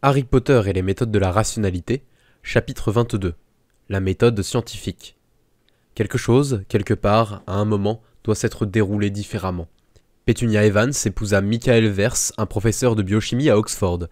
Harry Potter et les méthodes de la rationalité, chapitre 22. La méthode scientifique. Quelque chose, quelque part, à un moment, doit s'être déroulé différemment. Petunia Evans épousa Michael Verse, un professeur de biochimie à Oxford.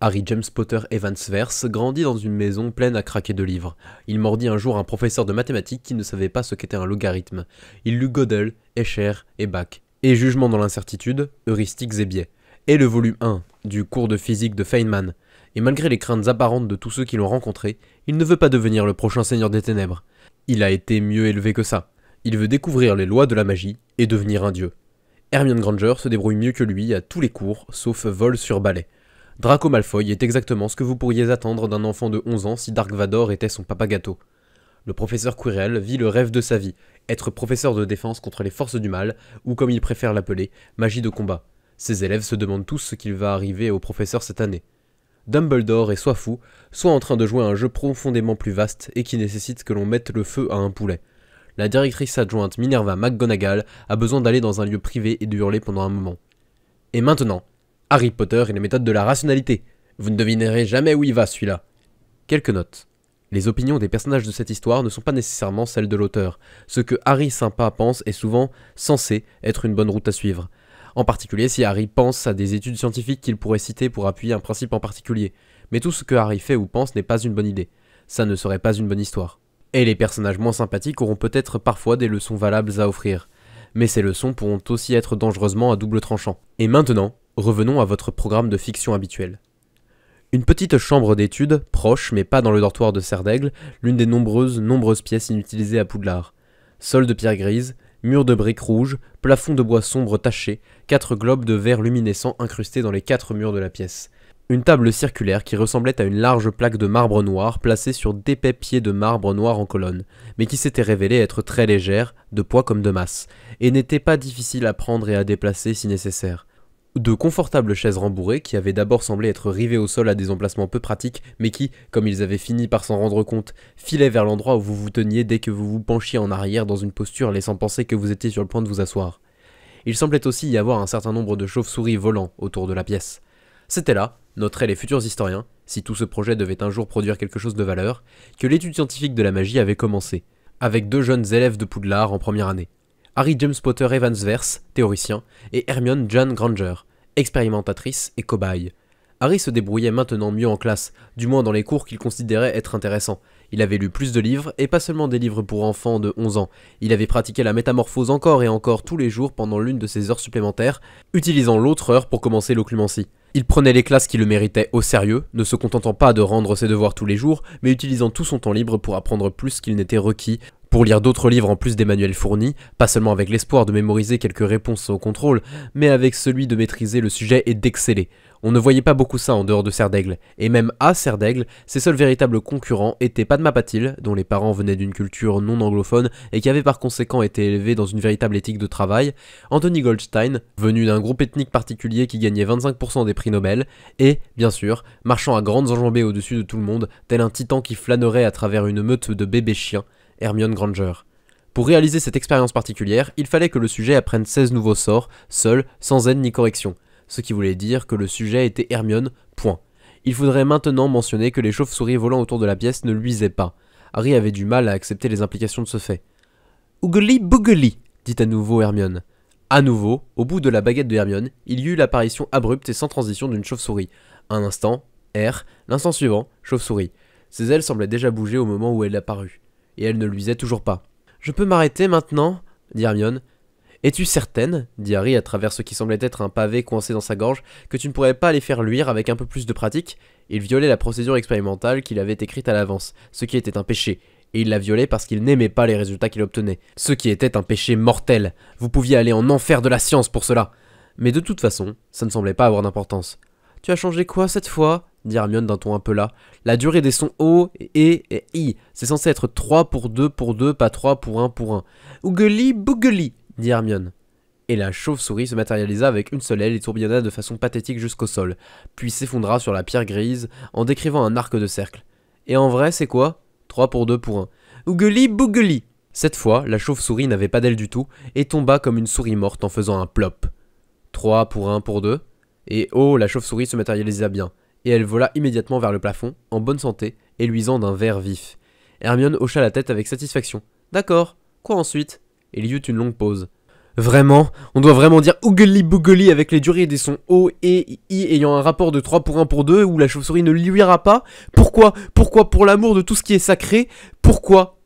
Harry James Potter Evans Verse grandit dans une maison pleine à craquer de livres. Il mordit un jour un professeur de mathématiques qui ne savait pas ce qu'était un logarithme. Il lut Gödel, Escher et Bach. Et Jugement dans l'incertitude, Heuristiques et biais. Et le volume 1 du cours de physique de Feynman. Et malgré les craintes apparentes de tous ceux qui l'ont rencontré, il ne veut pas devenir le prochain seigneur des ténèbres. Il a été mieux élevé que ça. Il veut découvrir les lois de la magie et devenir un dieu. Hermione Granger se débrouille mieux que lui à tous les cours, sauf vol sur balai. Draco Malfoy est exactement ce que vous pourriez attendre d'un enfant de 11 ans si Dark Vador était son papa gâteau. Le professeur Quirrell vit le rêve de sa vie, être professeur de défense contre les forces du mal, ou comme il préfère l'appeler, magie de combat. Ses élèves se demandent tous ce qu'il va arriver au professeur cette année. Dumbledore est soit fou, soit en train de jouer à un jeu profondément plus vaste et qui nécessite que l'on mette le feu à un poulet. La directrice adjointe Minerva McGonagall a besoin d'aller dans un lieu privé et de hurler pendant un moment. Et maintenant, Harry Potter et les méthodes de la rationalité. Vous ne devinerez jamais où il va celui-là. Quelques notes. Les opinions des personnages de cette histoire ne sont pas nécessairement celles de l'auteur. Ce que Harry sympa pense est souvent censé être une bonne route à suivre. En particulier si Harry pense à des études scientifiques qu'il pourrait citer pour appuyer un principe en particulier. Mais tout ce que Harry fait ou pense n'est pas une bonne idée. Ça ne serait pas une bonne histoire. Et les personnages moins sympathiques auront peut-être parfois des leçons valables à offrir. Mais ces leçons pourront aussi être dangereusement à double tranchant. Et maintenant, revenons à votre programme de fiction habituel. Une petite chambre d'études, proche mais pas dans le dortoir de Serdaigle, l'une des nombreuses pièces inutilisées à Poudlard. Sol de pierre grise, mur de briques rouges, plafond de bois sombre taché, 4 globes de verre luminescent incrustés dans les 4 murs de la pièce. Une table circulaire qui ressemblait à une large plaque de marbre noir placée sur d'épais pieds de marbre noir en colonne, mais qui s'était révélée être très légère, de poids comme de masse, et n'était pas difficile à prendre et à déplacer si nécessaire. De confortables chaises rembourrées qui avaient d'abord semblé être rivées au sol à des emplacements peu pratiques, mais qui, comme ils avaient fini par s'en rendre compte, filaient vers l'endroit où vous vous teniez dès que vous vous penchiez en arrière dans une posture laissant penser que vous étiez sur le point de vous asseoir. Il semblait aussi y avoir un certain nombre de chauves-souris volants autour de la pièce. C'était là, noteraient les futurs historiens, si tout ce projet devait un jour produire quelque chose de valeur, que l'étude scientifique de la magie avait commencé, avec 2 jeunes élèves de Poudlard en première année. Harry James Potter Evans Verse, théoricien, et Hermione Jane Granger, expérimentatrice et cobaye. Harry se débrouillait maintenant mieux en classe, du moins dans les cours qu'il considérait être intéressants. Il avait lu plus de livres, et pas seulement des livres pour enfants de 11 ans. Il avait pratiqué la métamorphose encore et encore tous les jours pendant l'une de ses heures supplémentaires, utilisant l'autre heure pour commencer l'occlumencie. Il prenait les classes qui le méritaient au sérieux, ne se contentant pas de rendre ses devoirs tous les jours, mais utilisant tout son temps libre pour apprendre plus qu'il n'était requis, pour lire d'autres livres en plus des manuels fournis, pas seulement avec l'espoir de mémoriser quelques réponses au contrôle, mais avec celui de maîtriser le sujet et d'exceller. On ne voyait pas beaucoup ça en dehors de Serdaigle, et même à Serdaigle, ses seuls véritables concurrents étaient Padma Patil, dont les parents venaient d'une culture non anglophone et qui avait par conséquent été élevé dans une véritable éthique de travail, Anthony Goldstein, venu d'un groupe ethnique particulier qui gagnait 25% des prix Nobel, et, bien sûr, marchant à grandes enjambées au-dessus de tout le monde, tel un titan qui flânerait à travers une meute de bébés chiens, Hermione Granger. Pour réaliser cette expérience particulière, il fallait que le sujet apprenne 16 nouveaux sorts, seul, sans aide ni correction. Ce qui voulait dire que le sujet était Hermione, point. Il faudrait maintenant mentionner que les chauves-souris volant autour de la pièce ne luisaient pas. Harry avait du mal à accepter les implications de ce fait. « Ougli bougli » dit à nouveau Hermione. À nouveau, au bout de la baguette de Hermione, il y eut l'apparition abrupte et sans transition d'une chauve-souris. Un instant, R, l'instant suivant, chauve-souris. Ses ailes semblaient déjà bouger au moment où elle apparut. Et elle ne luisait toujours pas. « Je peux m'arrêter maintenant » dit Hermione. « Es-tu certaine, dit Harry à travers ce qui semblait être un pavé coincé dans sa gorge, que tu ne pourrais pas les faire luire avec un peu plus de pratique ?» Il violait la procédure expérimentale qu'il avait écrite à l'avance, ce qui était un péché, et il la violait parce qu'il n'aimait pas les résultats qu'il obtenait, ce qui était un péché mortel. Vous pouviez aller en enfer de la science pour cela. Mais de toute façon, ça ne semblait pas avoir d'importance. « Tu as changé quoi cette fois ?» dit Hermione d'un ton un peu las. « La durée des sons O, E et I. C'est censé être 3 pour 2 pour 2, pas 3 pour 1 pour 1. Ougli bougli » dit Hermione. Et la chauve-souris se matérialisa avec une seule aile et tourbillonna de façon pathétique jusqu'au sol, puis s'effondra sur la pierre grise en décrivant un arc de cercle. Et en vrai, c'est quoi ? 3 pour 2 pour 1. Ougli bougli. Cette fois, la chauve-souris n'avait pas d'aile du tout et tomba comme une souris morte en faisant un plop. 3 pour 1 pour 2. Et oh, la chauve-souris se matérialisa bien. et elle vola immédiatement vers le plafond, en bonne santé et luisant d'un vert vif. Hermione hocha la tête avec satisfaction. D'accord, quoi ensuite? Il y eut une longue pause. Vraiment, on doit vraiment dire ougly bougly avec les durées des sons O et I ayant un rapport de 3 pour 1 pour 2 où la chauve-souris ne luira pas? Pourquoi pour l'amour de tout ce qui est sacré? Pourquoi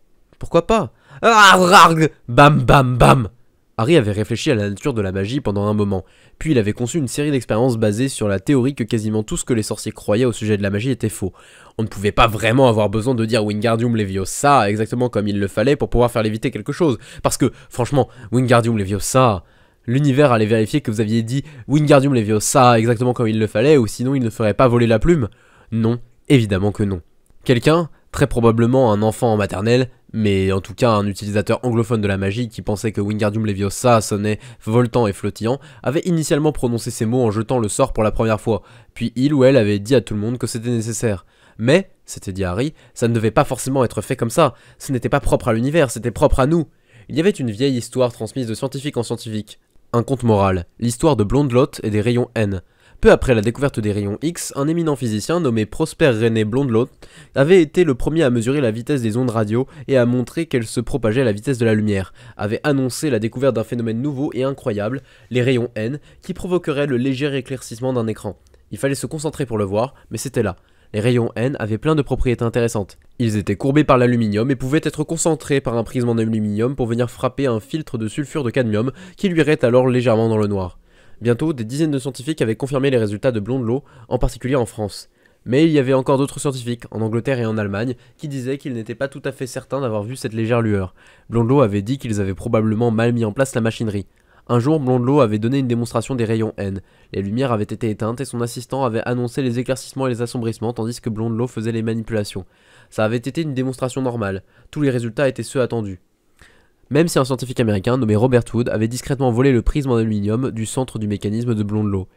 pas? Arrgh, bam bam bam. Harry avait réfléchi à la nature de la magie pendant un moment, puis il avait conçu une série d'expériences basées sur la théorie que quasiment tout ce que les sorciers croyaient au sujet de la magie était faux. On ne pouvait pas vraiment avoir besoin de dire Wingardium Leviosa exactement comme il le fallait pour pouvoir faire léviter quelque chose, parce que, franchement, Wingardium Leviosa, l'univers allait vérifier que vous aviez dit Wingardium Leviosa exactement comme il le fallait, ou sinon il ne ferait pas voler la plume. Non, évidemment que non. Quelqu'un, très probablement un enfant en maternelle, mais en tout cas un utilisateur anglophone de la magie qui pensait que Wingardium Leviosa sonnait voltant et flottillant, avait initialement prononcé ces mots en jetant le sort pour la première fois, puis il ou elle avait dit à tout le monde que c'était nécessaire. Mais, s'était dit Harry, ça ne devait pas forcément être fait comme ça, ce n'était pas propre à l'univers, c'était propre à nous. Il y avait une vieille histoire transmise de scientifique en scientifique, un conte moral, l'histoire de Blondelot et des rayons N. Peu après la découverte des rayons X, un éminent physicien nommé Prosper René Blondelot avait été le premier à mesurer la vitesse des ondes radio et à montrer qu'elles se propageaient à la vitesse de la lumière, avait annoncé la découverte d'un phénomène nouveau et incroyable, les rayons N, qui provoqueraient le léger éclaircissement d'un écran. Il fallait se concentrer pour le voir, mais c'était là. Les rayons N avaient plein de propriétés intéressantes. Ils étaient courbés par l'aluminium et pouvaient être concentrés par un prisme en aluminium pour venir frapper un filtre de sulfure de cadmium qui luirait alors légèrement dans le noir. Bientôt, des dizaines de scientifiques avaient confirmé les résultats de Blondelot, en particulier en France. Mais il y avait encore d'autres scientifiques, en Angleterre et en Allemagne, qui disaient qu'ils n'étaient pas tout à fait certains d'avoir vu cette légère lueur. Blondelot avait dit qu'ils avaient probablement mal mis en place la machinerie. Un jour, Blondelot avait donné une démonstration des rayons N. Les lumières avaient été éteintes et son assistant avait annoncé les éclaircissements et les assombrissements tandis que Blondelot faisait les manipulations. Ça avait été une démonstration normale. Tous les résultats étaient ceux attendus. Même si un scientifique américain nommé Robert Wood avait discrètement volé le prisme en aluminium du centre du mécanisme de Blondelot.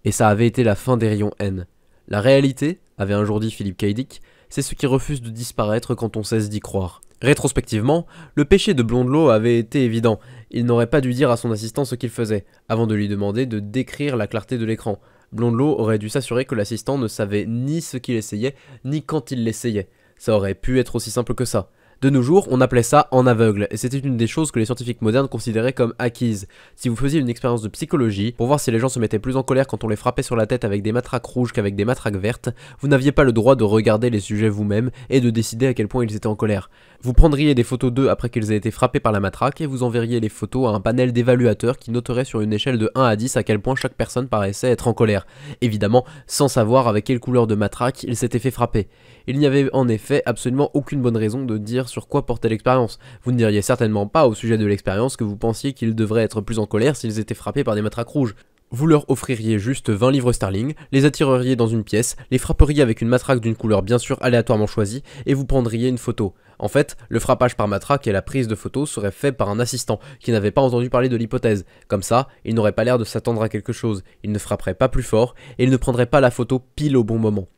Et ça avait été la fin des rayons N. La réalité, avait un jour dit Philip K. Dick, c'est ce qui refuse de disparaître quand on cesse d'y croire. Rétrospectivement, le péché de Blondelot avait été évident. Il n'aurait pas dû dire à son assistant ce qu'il faisait, avant de lui demander de décrire la clarté de l'écran. Blondelot aurait dû s'assurer que l'assistant ne savait ni ce qu'il essayait, ni quand il l'essayait. Ça aurait pu être aussi simple que ça. De nos jours, on appelait ça en aveugle, et c'était une des choses que les scientifiques modernes considéraient comme acquises. Si vous faisiez une expérience de psychologie, pour voir si les gens se mettaient plus en colère quand on les frappait sur la tête avec des matraques rouges qu'avec des matraques vertes, vous n'aviez pas le droit de regarder les sujets vous-même et de décider à quel point ils étaient en colère. Vous prendriez des photos d'eux après qu'ils aient été frappés par la matraque, et vous enverriez les photos à un panel d'évaluateurs qui noterait sur une échelle de 1 à 10 à quel point chaque personne paraissait être en colère. Évidemment, sans savoir avec quelle couleur de matraque ils s'étaient fait frapper. Il n'y avait en effet absolument aucune bonne raison de dire sur quoi portait l'expérience. Vous ne diriez certainement pas au sujet de l'expérience que vous pensiez qu'ils devraient être plus en colère s'ils étaient frappés par des matraques rouges. Vous leur offririez juste 20 livres sterling, les attireriez dans une pièce, les frapperiez avec une matraque d'une couleur bien sûr aléatoirement choisie, et vous prendriez une photo. En fait, le frappage par matraque et la prise de photo seraient faits par un assistant qui n'avait pas entendu parler de l'hypothèse. Comme ça, il n'aurait pas l'air de s'attendre à quelque chose, il ne frapperait pas plus fort, et il ne prendrait pas la photo pile au bon moment.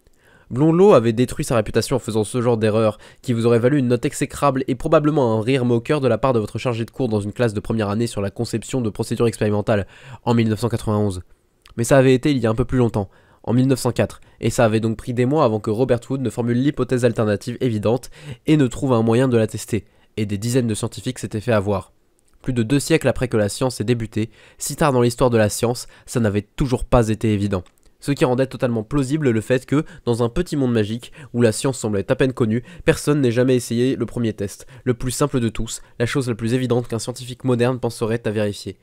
Blondelot avait détruit sa réputation en faisant ce genre d'erreur, qui vous aurait valu une note exécrable et probablement un rire moqueur de la part de votre chargé de cours dans une classe de première année sur la conception de procédures expérimentales, en 1991. Mais ça avait été il y a un peu plus longtemps, en 1904, et ça avait donc pris des mois avant que Robert Wood ne formule l'hypothèse alternative évidente et ne trouve un moyen de la tester, et des dizaines de scientifiques s'étaient fait avoir. Plus de 2 siècles après que la science ait débuté, si tard dans l'histoire de la science, ça n'avait toujours pas été évident. Ce qui rendait totalement plausible le fait que, dans un petit monde magique, où la science semblait à peine connue, personne n'ait jamais essayé le premier test, le plus simple de tous, la chose la plus évidente qu'un scientifique moderne penserait à vérifier.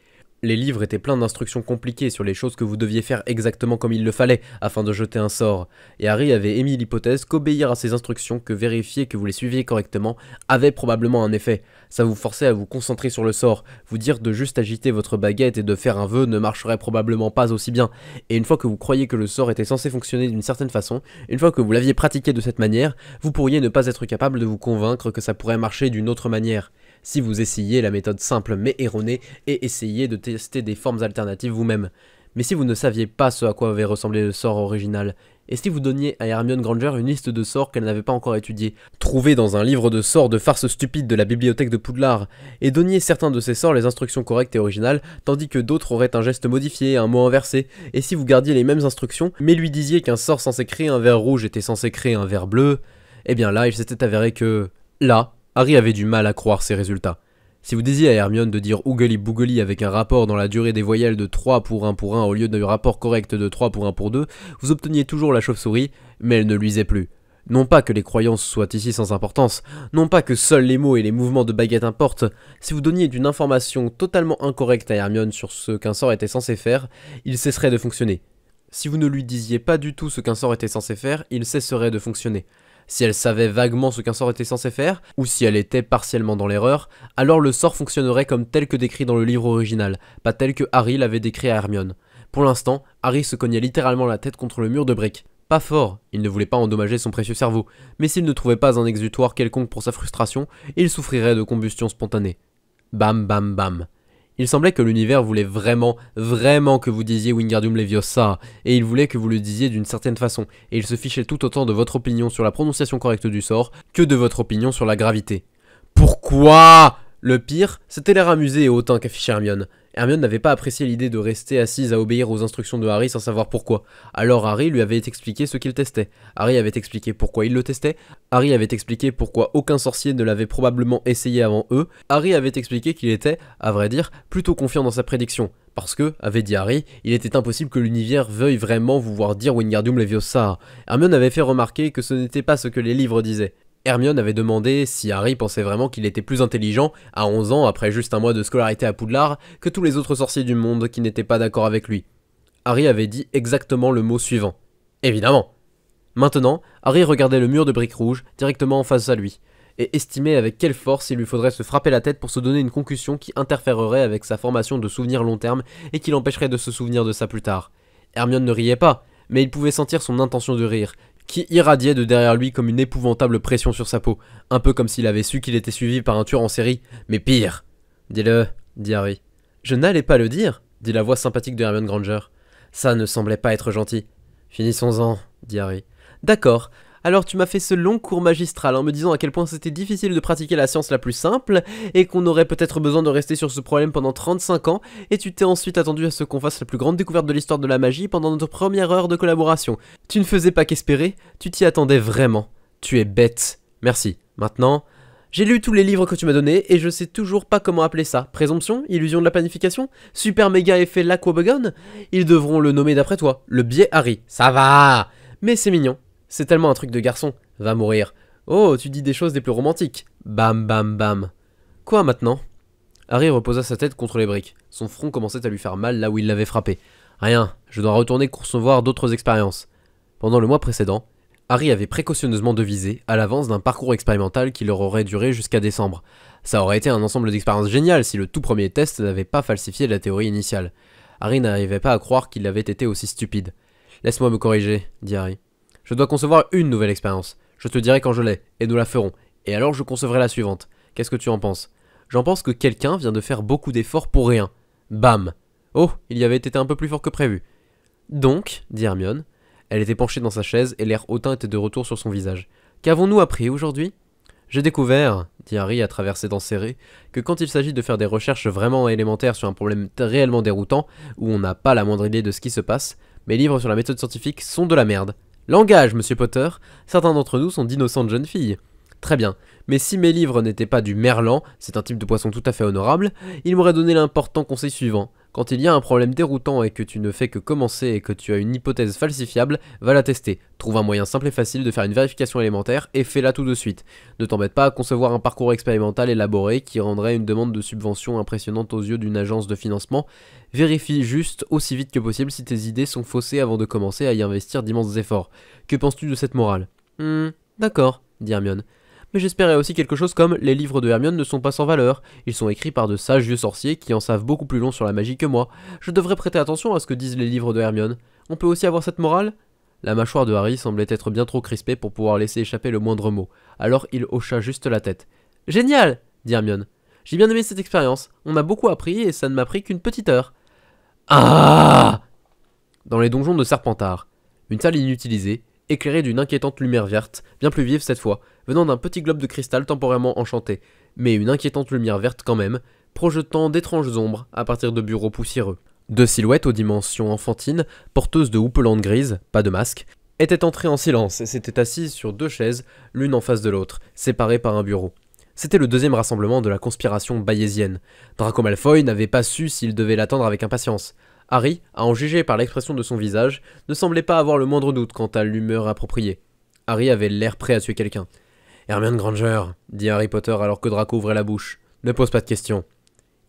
Les livres étaient pleins d'instructions compliquées sur les choses que vous deviez faire exactement comme il le fallait, afin de jeter un sort, et Harry avait émis l'hypothèse qu'obéir à ces instructions, que vérifier que vous les suiviez correctement, avait probablement un effet. Ça vous forçait à vous concentrer sur le sort, vous dire de juste agiter votre baguette et de faire un vœu ne marcherait probablement pas aussi bien, et une fois que vous croyiez que le sort était censé fonctionner d'une certaine façon, une fois que vous l'aviez pratiqué de cette manière, vous pourriez ne pas être capable de vous convaincre que ça pourrait marcher d'une autre manière. Si vous essayiez la méthode simple mais erronée et essayiez de tester des formes alternatives vous-même. Mais si vous ne saviez pas ce à quoi avait ressemblé le sort original, et si vous donniez à Hermione Granger une liste de sorts qu'elle n'avait pas encore étudiés, trouvés dans un livre de sorts de farce stupide de la bibliothèque de Poudlard, et donniez certains de ces sorts les instructions correctes et originales, tandis que d'autres auraient un geste modifié, un mot inversé, et si vous gardiez les mêmes instructions, mais lui disiez qu'un sort censé créer un ver rouge était censé créer un ver bleu, eh bien là, il s'était avéré que... Là, Harry avait du mal à croire ces résultats. Si vous disiez à Hermione de dire Oogly Boogly avec un rapport dans la durée des voyelles de 3 pour 1 au lieu d'un rapport correct de 3 pour 1 pour 2, vous obteniez toujours la chauve-souris, mais elle ne luisait plus. Non pas que les croyances soient ici sans importance, non pas que seuls les mots et les mouvements de baguette importent, si vous donniez une information totalement incorrecte à Hermione sur ce qu'un sort était censé faire, il cesserait de fonctionner. Si vous ne lui disiez pas du tout ce qu'un sort était censé faire, il cesserait de fonctionner. Si elle savait vaguement ce qu'un sort était censé faire, ou si elle était partiellement dans l'erreur, alors le sort fonctionnerait comme tel que décrit dans le livre original, pas tel que Harry l'avait décrit à Hermione. Pour l'instant, Harry se cognait littéralement la tête contre le mur de briques. Pas fort, il ne voulait pas endommager son précieux cerveau, mais s'il ne trouvait pas un exutoire quelconque pour sa frustration, il souffrirait de combustion spontanée. Bam bam bam. Il semblait que l'univers voulait vraiment que vous disiez Wingardium Leviosa, et il voulait que vous le disiez d'une certaine façon, et il se fichait tout autant de votre opinion sur la prononciation correcte du sort que de votre opinion sur la gravité. Pourquoi ? Le pire, c'était l'air amusé et hautain qu'affichait Hermione. Hermione n'avait pas apprécié l'idée de rester assise à obéir aux instructions de Harry sans savoir pourquoi. Alors Harry lui avait expliqué ce qu'il testait. Harry avait expliqué pourquoi il le testait. Harry avait expliqué pourquoi aucun sorcier ne l'avait probablement essayé avant eux. Harry avait expliqué qu'il était, à vrai dire, plutôt confiant dans sa prédiction. Parce que, avait dit Harry, il était impossible que l'univers veuille vraiment vous voir dire Wingardium Leviosa. Hermione avait fait remarquer que ce n'était pas ce que les livres disaient. Hermione avait demandé si Harry pensait vraiment qu'il était plus intelligent, à 11 ans, après juste un mois de scolarité à Poudlard, que tous les autres sorciers du monde qui n'étaient pas d'accord avec lui. Harry avait dit exactement le mot suivant. Évidemment. Maintenant, Harry regardait le mur de briques rouges, directement en face à lui, et estimait avec quelle force il lui faudrait se frapper la tête pour se donner une concussion qui interférerait avec sa formation de souvenirs long terme et qui l'empêcherait de se souvenir de ça plus tard. Hermione ne riait pas, mais il pouvait sentir son intention de rire, qui irradiait de derrière lui comme une épouvantable pression sur sa peau, un peu comme s'il avait su qu'il était suivi par un tueur en série, mais pire. Dis-le, dit Harry. Je n'allais pas le dire, dit la voix sympathique de Hermione Granger. Ça ne semblait pas être gentil. Finissons-en, dit Harry. D'accord. Alors tu m'as fait ce long cours magistral en me disant à quel point c'était difficile de pratiquer la science la plus simple, et qu'on aurait peut-être besoin de rester sur ce problème pendant 35 ans, et tu t'es ensuite attendu à ce qu'on fasse la plus grande découverte de l'histoire de la magie pendant notre première heure de collaboration. Tu ne faisais pas qu'espérer, tu t'y attendais vraiment. Tu es bête. Merci. Maintenant, j'ai lu tous les livres que tu m'as donnés, et je sais toujours pas comment appeler ça. Présomption? Illusion de la planification? Super méga effet Laquabagon? Ils devront le nommer d'après toi. Le biais Harry. Ça va! Mais c'est mignon. C'est tellement un truc de garçon. Va mourir. Oh, tu dis des choses des plus romantiques. Bam bam bam. Quoi maintenant? Harry reposa sa tête contre les briques. Son front commençait à lui faire mal là où il l'avait frappé. Rien, je dois retourner concevoir d'autres expériences. Pendant le mois précédent, Harry avait précautionneusement devisé, à l'avance d'un parcours expérimental qui leur aurait duré jusqu'à décembre. Ça aurait été un ensemble d'expériences géniales si le tout premier test n'avait pas falsifié la théorie initiale. Harry n'arrivait pas à croire qu'il avait été aussi stupide. Laisse-moi me corriger, dit Harry. Je dois concevoir une nouvelle expérience. Je te dirai quand je l'ai, et nous la ferons. Et alors je concevrai la suivante. Qu'est-ce que tu en penses? J'en pense que quelqu'un vient de faire beaucoup d'efforts pour rien. Bam! Oh, il y avait été un peu plus fort que prévu. Donc, dit Hermione. Elle était penchée dans sa chaise et l'air hautain était de retour sur son visage. Qu'avons-nous appris aujourd'hui? J'ai découvert, dit Harry à travers ses dents serrées, que quand il s'agit de faire des recherches vraiment élémentaires sur un problème réellement déroutant, où on n'a pas la moindre idée de ce qui se passe, mes livres sur la méthode scientifique sont de la merde. Langage, monsieur Potter. Certains d'entre nous sont d'innocentes jeunes filles. Très bien, mais si mes livres n'étaient pas du merlan, c'est un type de poisson tout à fait honorable, il m'aurait donné l'important conseil suivant. Quand il y a un problème déroutant et que tu ne fais que commencer et que tu as une hypothèse falsifiable, va la tester. Trouve un moyen simple et facile de faire une vérification élémentaire et fais-la tout de suite. Ne t'embête pas à concevoir un parcours expérimental élaboré qui rendrait une demande de subvention impressionnante aux yeux d'une agence de financement. Vérifie juste aussi vite que possible si tes idées sont faussées avant de commencer à y investir d'immenses efforts. Que penses-tu de cette morale? D'accord, dit Hermione. Mais j'espérais aussi quelque chose comme « Les livres de Hermione ne sont pas sans valeur. Ils sont écrits par de sages vieux sorciers qui en savent beaucoup plus long sur la magie que moi. Je devrais prêter attention à ce que disent les livres de Hermione. On peut aussi avoir cette morale ?» La mâchoire de Harry semblait être bien trop crispée pour pouvoir laisser échapper le moindre mot. Alors il hocha juste la tête. « Génial !» dit Hermione. « J'ai bien aimé cette expérience. On a beaucoup appris et ça ne m'a pris qu'une petite heure. » Ah ! Dans les donjons de Serpentard. Une salle inutilisée, éclairée d'une inquiétante lumière verte, bien plus vive cette fois, venant d'un petit globe de cristal temporairement enchanté, mais une inquiétante lumière verte quand même, projetant d'étranges ombres à partir de bureaux poussiéreux. Deux silhouettes aux dimensions enfantines, porteuses de houppelande grise, pas de masque, étaient entrées en silence et s'étaient assises sur deux chaises, l'une en face de l'autre, séparées par un bureau. C'était le deuxième rassemblement de la conspiration bayésienne. Draco Malfoy n'avait pas su s'il devait l'attendre avec impatience. Harry, à en juger par l'expression de son visage, ne semblait pas avoir le moindre doute quant à l'humeur appropriée. Harry avait l'air prêt à tuer quelqu'un. « Hermione Granger », dit Harry Potter alors que Draco ouvrait la bouche. « Ne pose pas de questions. »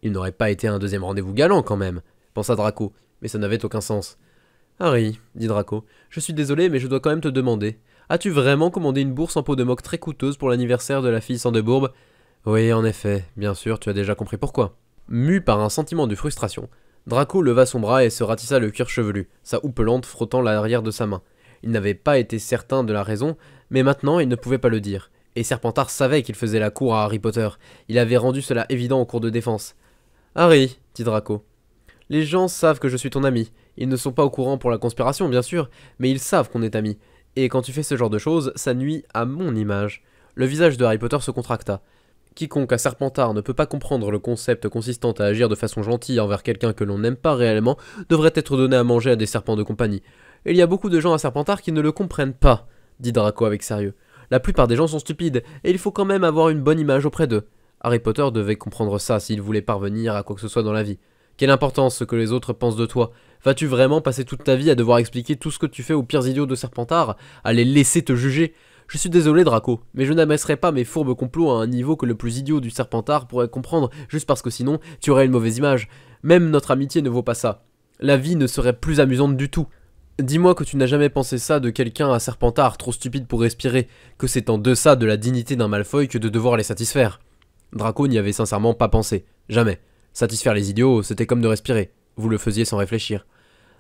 Il n'aurait pas été un deuxième rendez-vous galant quand même, pensa Draco, mais ça n'avait aucun sens. « Harry, dit Draco, je suis désolé mais je dois quand même te demander. As-tu vraiment commandé une bourse en peau de moque très coûteuse pour l'anniversaire de la fille sans de bourbe ? Oui, en effet, bien sûr, tu as déjà compris pourquoi. » Mu par un sentiment de frustration, Draco leva son bras et se ratissa le cuir chevelu, sa houppelande frottant l'arrière de sa main. Il n'avait pas été certain de la raison, mais maintenant il ne pouvait pas le dire. Et Serpentard savait qu'il faisait la cour à Harry Potter. Il avait rendu cela évident au cours de défense. « Harry, dit Draco, les gens savent que je suis ton ami. Ils ne sont pas au courant pour la conspiration, bien sûr, mais ils savent qu'on est amis. Et quand tu fais ce genre de choses, ça nuit à mon image. » Le visage de Harry Potter se contracta. Quiconque à Serpentard ne peut pas comprendre le concept consistant à agir de façon gentille envers quelqu'un que l'on n'aime pas réellement devrait être donné à manger à des serpents de compagnie. Il y a beaucoup de gens à Serpentard qui ne le comprennent pas, dit Draco avec sérieux. La plupart des gens sont stupides, et il faut quand même avoir une bonne image auprès d'eux. Harry Potter devait comprendre ça s'il voulait parvenir à quoi que ce soit dans la vie. Quelle importance ce que les autres pensent de toi? Vas-tu vraiment passer toute ta vie à devoir expliquer tout ce que tu fais aux pires idiots de Serpentard, à les laisser te juger? Je suis désolé Draco, mais je n'abaisserai pas mes fourbes complots à un niveau que le plus idiot du Serpentard pourrait comprendre juste parce que sinon tu aurais une mauvaise image. Même notre amitié ne vaut pas ça. La vie ne serait plus amusante du tout. Dis-moi que tu n'as jamais pensé ça de quelqu'un à Serpentard trop stupide pour respirer, que c'est en deçà de la dignité d'un Malfoy que de devoir les satisfaire. Draco n'y avait sincèrement pas pensé, jamais. Satisfaire les idiots, c'était comme de respirer. Vous le faisiez sans réfléchir.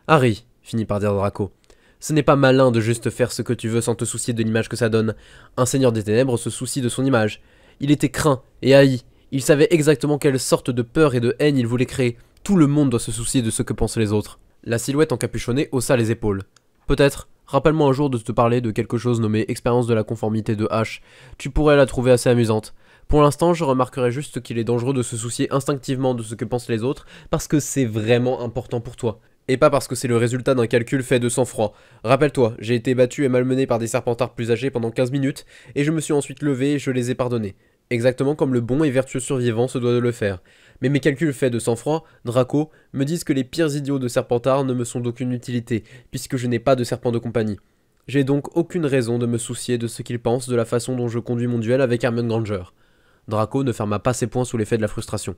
Harry, finit par dire Draco. Ce n'est pas malin de juste faire ce que tu veux sans te soucier de l'image que ça donne. Un seigneur des ténèbres se soucie de son image. Il était craint et haï. Il savait exactement quelle sorte de peur et de haine il voulait créer. Tout le monde doit se soucier de ce que pensent les autres. La silhouette encapuchonnée haussa les épaules. Peut-être, rappelle-moi un jour de te parler de quelque chose nommé expérience de la conformité de H. Tu pourrais la trouver assez amusante. Pour l'instant, je remarquerai juste qu'il est dangereux de se soucier instinctivement de ce que pensent les autres, parce que c'est vraiment important pour toi. Et pas parce que c'est le résultat d'un calcul fait de sang-froid. Rappelle-toi, j'ai été battu et malmené par des Serpentards plus âgés pendant 15 minutes, et je me suis ensuite levé et je les ai pardonnés. Exactement comme le bon et vertueux survivant se doit de le faire. Mais mes calculs faits de sang-froid, Draco, me disent que les pires idiots de Serpentard ne me sont d'aucune utilité, puisque je n'ai pas de serpent de compagnie. J'ai donc aucune raison de me soucier de ce qu'ils pensent de la façon dont je conduis mon duel avec Hermione Granger. Draco ne ferma pas ses poings sous l'effet de la frustration.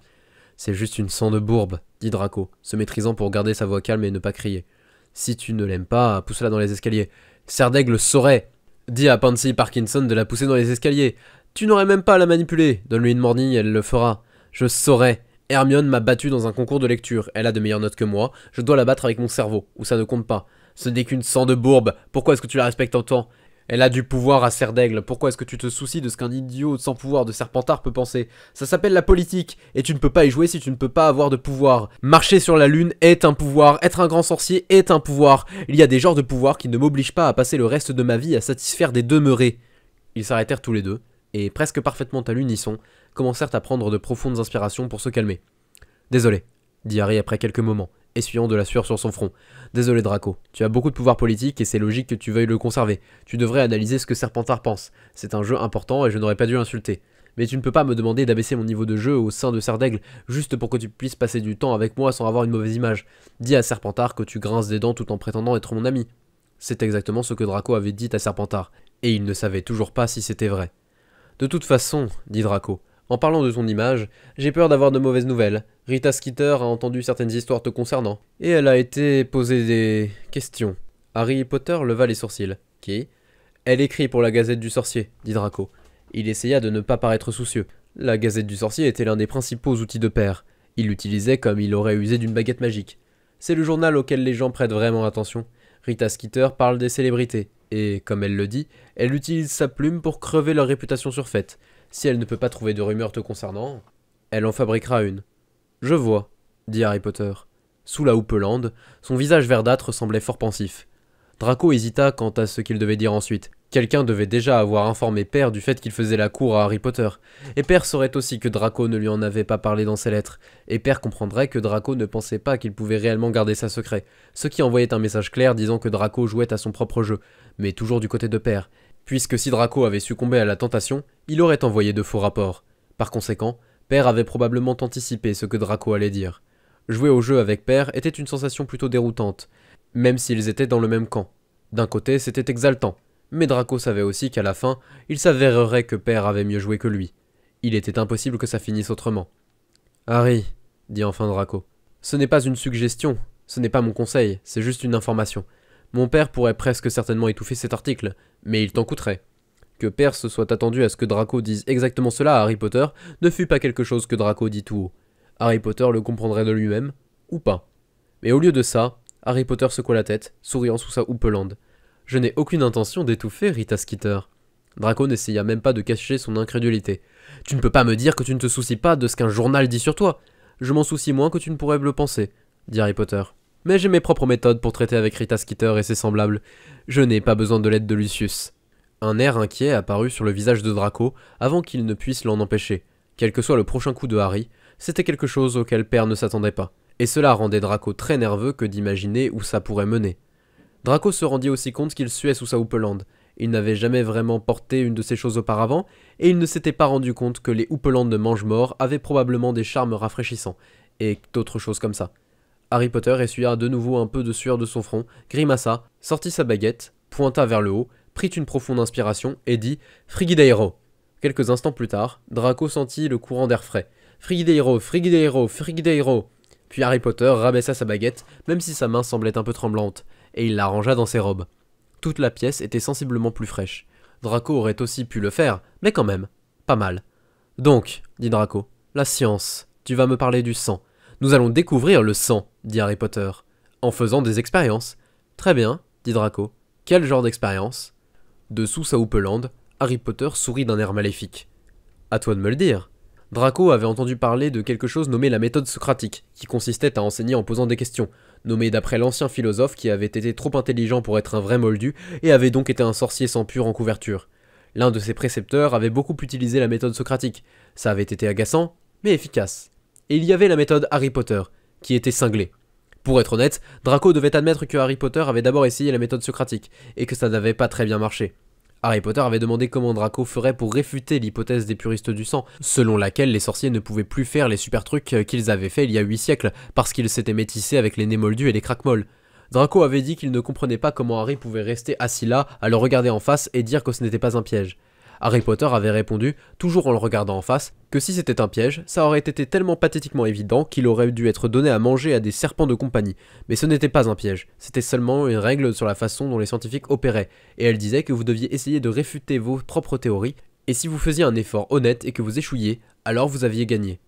C'est juste une sang de bourbe, dit Draco, se maîtrisant pour garder sa voix calme et ne pas crier. Si tu ne l'aimes pas, pousse-la dans les escaliers. Serdaigle saurait. Dis à Pansy Parkinson de la pousser dans les escaliers. Tu n'aurais même pas à la manipuler. Donne-lui une morning, elle le fera. Je saurais. Hermione m'a battu dans un concours de lecture. Elle a de meilleures notes que moi. Je dois la battre avec mon cerveau, ou ça ne compte pas. Ce n'est qu'une sang de bourbe. Pourquoi est-ce que tu la respectes autant? Elle a du pouvoir à Serdaigle. Pourquoi est-ce que tu te soucies de ce qu'un idiot sans pouvoir de Serpentard peut penser? Ça s'appelle la politique, et tu ne peux pas y jouer si tu ne peux pas avoir de pouvoir. Marcher sur la lune est un pouvoir, être un grand sorcier est un pouvoir. Il y a des genres de pouvoirs qui ne m'obligent pas à passer le reste de ma vie à satisfaire des demeurés. Ils s'arrêtèrent tous les deux, et presque parfaitement à l'unisson, commencèrent à prendre de profondes inspirations pour se calmer. « Désolé, » dit Harry après quelques moments, essuyant de la sueur sur son front. « Désolé Draco, tu as beaucoup de pouvoir politique et c'est logique que tu veuilles le conserver. Tu devrais analyser ce que Serpentard pense. C'est un jeu important et je n'aurais pas dû l'insulter. Mais tu ne peux pas me demander d'abaisser mon niveau de jeu au sein de Serdaigle juste pour que tu puisses passer du temps avec moi sans avoir une mauvaise image. Dis à Serpentard que tu grinces des dents tout en prétendant être mon ami. » C'est exactement ce que Draco avait dit à Serpentard, et il ne savait toujours pas si c'était vrai. « De toute façon, dit Draco, en parlant de ton image, j'ai peur d'avoir de mauvaises nouvelles. Rita Skeeter a entendu certaines histoires te concernant, et elle a été posée des questions. » Harry Potter leva les sourcils. « Qui ? » ?»« Elle écrit pour la Gazette du Sorcier, dit Draco. Il essaya de ne pas paraître soucieux. La Gazette du Sorcier était l'un des principaux outils de père. Il l'utilisait comme il aurait usé d'une baguette magique. C'est le journal auquel les gens prêtent vraiment attention. Rita Skeeter parle des célébrités, et, comme elle le dit, elle utilise sa plume pour crever leur réputation surfaite. Si elle ne peut pas trouver de rumeurs te concernant, elle en fabriquera une. « Je vois, » dit Harry Potter. Sous la houppelande, son visage verdâtre semblait fort pensif. Draco hésita quant à ce qu'il devait dire ensuite. Quelqu'un devait déjà avoir informé Père du fait qu'il faisait la cour à Harry Potter, et Père saurait aussi que Draco ne lui en avait pas parlé dans ses lettres, et Père comprendrait que Draco ne pensait pas qu'il pouvait réellement garder ça secret, ce qui envoyait un message clair disant que Draco jouait à son propre jeu, mais toujours du côté de Père, puisque si Draco avait succombé à la tentation, il aurait envoyé de faux rapports. Par conséquent, Père avait probablement anticipé ce que Draco allait dire. Jouer au jeu avec Père était une sensation plutôt déroutante, même s'ils étaient dans le même camp. D'un côté, c'était exaltant, mais Draco savait aussi qu'à la fin, il s'avérerait que Père avait mieux joué que lui. Il était impossible que ça finisse autrement. « Harry, dit enfin Draco, ce n'est pas une suggestion, ce n'est pas mon conseil, c'est juste une information. Mon père pourrait presque certainement étouffer cet article, mais il t'en coûterait. » Que Père se soit attendu à ce que Draco dise exactement cela à Harry Potter ne fut pas quelque chose que Draco dit tout haut. Harry Potter le comprendrait de lui-même, ou pas. Mais au lieu de ça, Harry Potter secoua la tête, souriant sous sa houppelande. « Je n'ai aucune intention d'étouffer Rita Skeeter. » Draco n'essaya même pas de cacher son incrédulité. « Tu ne peux pas me dire que tu ne te soucies pas de ce qu'un journal dit sur toi. Je m'en soucie moins que tu ne pourrais le penser, » dit Harry Potter. « Mais j'ai mes propres méthodes pour traiter avec Rita Skeeter et ses semblables. Je n'ai pas besoin de l'aide de Lucius. » Un air inquiet apparut sur le visage de Draco avant qu'il ne puisse l'en empêcher. Quel que soit le prochain coup de Harry, c'était quelque chose auquel Père ne s'attendait pas. Et cela rendait Draco très nerveux que d'imaginer où ça pourrait mener. Draco se rendit aussi compte qu'il suait sous sa houppelande. Il n'avait jamais vraiment porté une de ces choses auparavant, et il ne s'était pas rendu compte que les houppelandes de Mange-Mort avaient probablement des charmes rafraîchissants, et d'autres choses comme ça. Harry Potter essuya de nouveau un peu de sueur de son front, grimaça, sortit sa baguette, pointa vers le haut, prit une profonde inspiration et dit « Frigideiro ». Quelques instants plus tard, Draco sentit le courant d'air frais. « Frigideiro, Frigideiro, Frigideiro ». Puis Harry Potter rabaissa sa baguette, même si sa main semblait un peu tremblante, et il la rangea dans ses robes. Toute la pièce était sensiblement plus fraîche. Draco aurait aussi pu le faire, mais quand même, pas mal. « Donc, dit Draco, la science, tu vas me parler du sang. Nous allons découvrir le sang, dit Harry Potter, en faisant des expériences. Très bien, dit Draco. Quel genre d'expérience? Dessous sa houppelande, Harry Potter sourit d'un air maléfique. À toi de me le dire. Draco avait entendu parler de quelque chose nommé la méthode socratique, qui consistait à enseigner en posant des questions, nommé d'après l'ancien philosophe qui avait été trop intelligent pour être un vrai moldu et avait donc été un sorcier sans pur en couverture. L'un de ses précepteurs avait beaucoup utilisé la méthode socratique. Ça avait été agaçant, mais efficace. Et il y avait la méthode Harry Potter, qui était cinglée. Pour être honnête, Draco devait admettre que Harry Potter avait d'abord essayé la méthode socratique, et que ça n'avait pas très bien marché. Harry Potter avait demandé comment Draco ferait pour réfuter l'hypothèse des puristes du sang, selon laquelle les sorciers ne pouvaient plus faire les super trucs qu'ils avaient fait il y a 8 siècles, parce qu'ils s'étaient métissés avec les nez moldus et les craquemolles. Draco avait dit qu'il ne comprenait pas comment Harry pouvait rester assis là, à le regarder en face et dire que ce n'était pas un piège. Harry Potter avait répondu, toujours en le regardant en face, que si c'était un piège, ça aurait été tellement pathétiquement évident qu'il aurait dû être donné à manger à des serpents de compagnie. Mais ce n'était pas un piège, c'était seulement une règle sur la façon dont les scientifiques opéraient, et elle disait que vous deviez essayer de réfuter vos propres théories, et si vous faisiez un effort honnête et que vous échouiez, alors vous aviez gagné.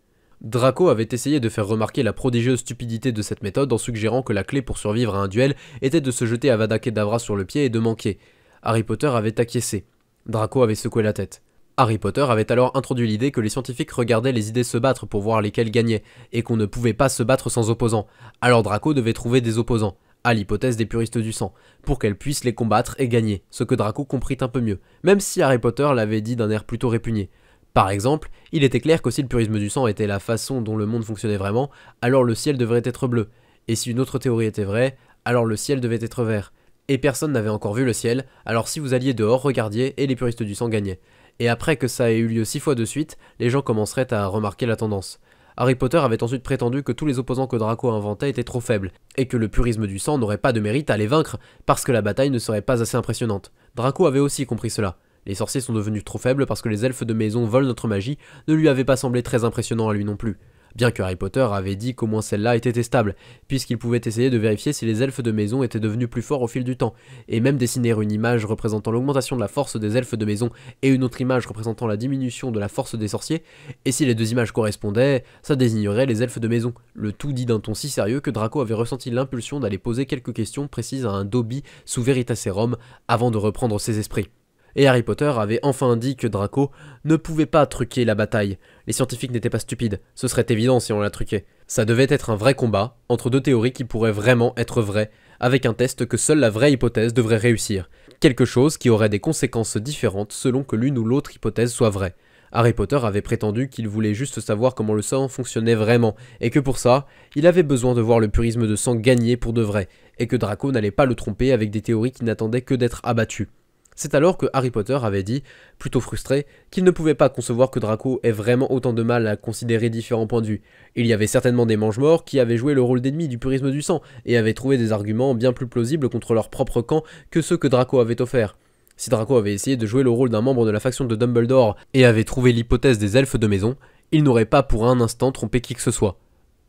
Draco avait essayé de faire remarquer la prodigieuse stupidité de cette méthode en suggérant que la clé pour survivre à un duel était de se jeter Avada Kedavra sur le pied et de manquer. Harry Potter avait acquiescé. Draco avait secoué la tête. Harry Potter avait alors introduit l'idée que les scientifiques regardaient les idées se battre pour voir lesquelles gagnaient, et qu'on ne pouvait pas se battre sans opposants. Alors Draco devait trouver des opposants, à l'hypothèse des puristes du sang, pour qu'elles puissent les combattre et gagner, ce que Draco comprit un peu mieux, même si Harry Potter l'avait dit d'un air plutôt répugné. Par exemple, il était clair que si le purisme du sang était la façon dont le monde fonctionnait vraiment, alors le ciel devrait être bleu, et si une autre théorie était vraie, alors le ciel devait être vert. Et personne n'avait encore vu le ciel, alors si vous alliez dehors, regardiez, et les puristes du sang gagnaient. Et après que ça ait eu lieu 6 fois de suite, les gens commenceraient à remarquer la tendance. Harry Potter avait ensuite prétendu que tous les opposants que Draco inventait étaient trop faibles, et que le purisme du sang n'aurait pas de mérite à les vaincre, parce que la bataille ne serait pas assez impressionnante. Draco avait aussi compris cela. Les sorciers sont devenus trop faibles parce que les elfes de maison volent notre magie, ne lui avait pas semblé très impressionnant à lui non plus. Bien que Harry Potter avait dit qu'au moins celle-là était testable, puisqu'il pouvait essayer de vérifier si les elfes de maison étaient devenus plus forts au fil du temps, et même dessiner une image représentant l'augmentation de la force des elfes de maison et une autre image représentant la diminution de la force des sorciers, et si les deux images correspondaient, ça désignerait les elfes de maison, le tout dit d'un ton si sérieux que Draco avait ressenti l'impulsion d'aller poser quelques questions précises à un Dobby sous Veritaserum avant de reprendre ses esprits. et Harry Potter avait enfin dit que Draco ne pouvait pas truquer la bataille. Les scientifiques n'étaient pas stupides, ce serait évident si on la truquait. Ça devait être un vrai combat, entre deux théories qui pourraient vraiment être vraies, avec un test que seule la vraie hypothèse devrait réussir. Quelque chose qui aurait des conséquences différentes selon que l'une ou l'autre hypothèse soit vraie. Harry Potter avait prétendu qu'il voulait juste savoir comment le sang fonctionnait vraiment, et que pour ça, il avait besoin de voir le purisme de sang gagner pour de vrai, et que Draco n'allait pas le tromper avec des théories qui n'attendaient que d'être abattues. C'est alors que Harry Potter avait dit, plutôt frustré, qu'il ne pouvait pas concevoir que Draco ait vraiment autant de mal à considérer différents points de vue. Il y avait certainement des mange-morts qui avaient joué le rôle d'ennemis du purisme du sang, et avaient trouvé des arguments bien plus plausibles contre leur propre camp que ceux que Draco avait offerts. Si Draco avait essayé de jouer le rôle d'un membre de la faction de Dumbledore et avait trouvé l'hypothèse des elfes de maison, il n'aurait pas pour un instant trompé qui que ce soit.